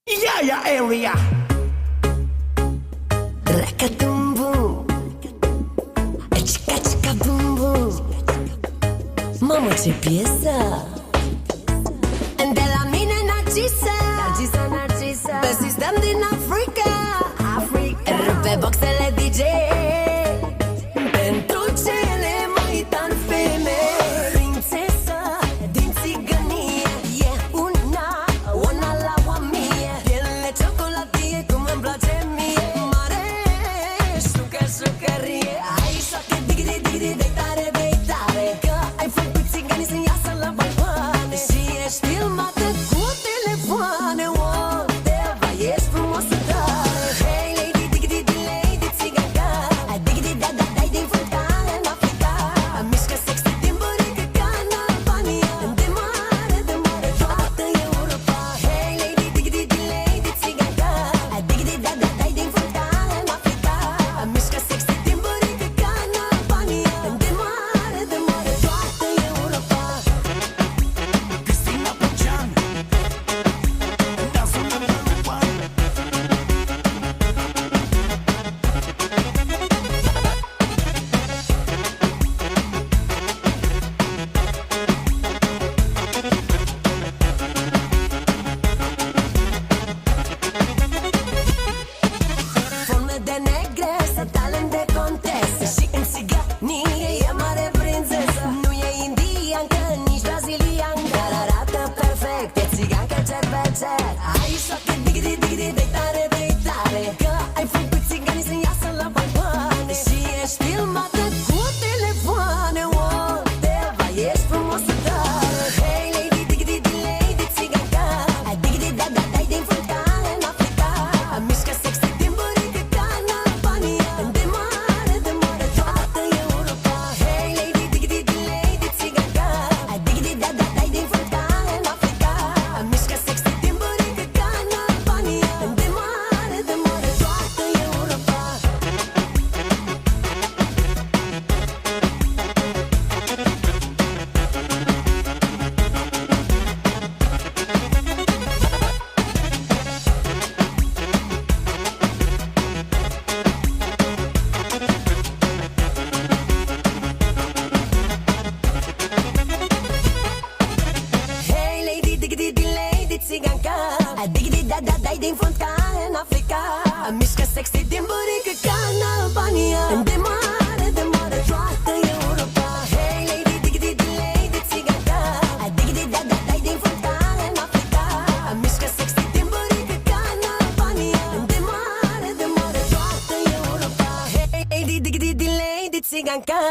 Yeah, area. Rakatum boom, chica chica boom boom. Mamă, ce piesă! De la mine Narcisa, pe sistem din Africa, rupe boxele DJ pentru cele mai tari femei. Prințesă din țigănie, e una la o mie. Piele ciocolatie, cum îmi place mie. Mare șucărie, ai șoacă digri, de tare. Că ai făcut țiganii să iasă la balcoane și ești filmată cu telefoane. Whatever, ești frumoasă tare. Hey lady, lady țiganca, dai din fântane în Africa. Mișcă sexy din burică ca în Albania. De mare toată Europa. Hey lady, lady țiganca, dai din fântane în Africa. Mișcă sexy din burică ca în Albania. De mare toată Europa. Cristina Pucean, dansul numărul 1. Forme de negresă, talent de contesă și în țigănie e mare prințesă. Nu e indiancă, nici braziliancă, dar arată perfect, e țigancă cer pe cer. Ai șoacă digri, de tare. Că ai făcut țiganii să iasă la balcoane și ești filmată cu telefoane. Whatever, ești frumoasă tare. Hey lady, lady țiganca, dai din fântane în Africa. Mișcă sexy din burică ca în Albania. De mare toată Europa. Hey lady, țiganca, dai din fântane în Africa. Mișcă sexy din burică ca în Albania. De mare toată Europa. Hey lady țiganca, dai din fântane în Africa. Mișcă sexy din burică ca în Albania. De mare toată Europa. Hey lady, țiganca, dai din fântane în Africa. Mișcă sexy din burică ca în Albania. De mare toată Europa. Hey lady, țiganca.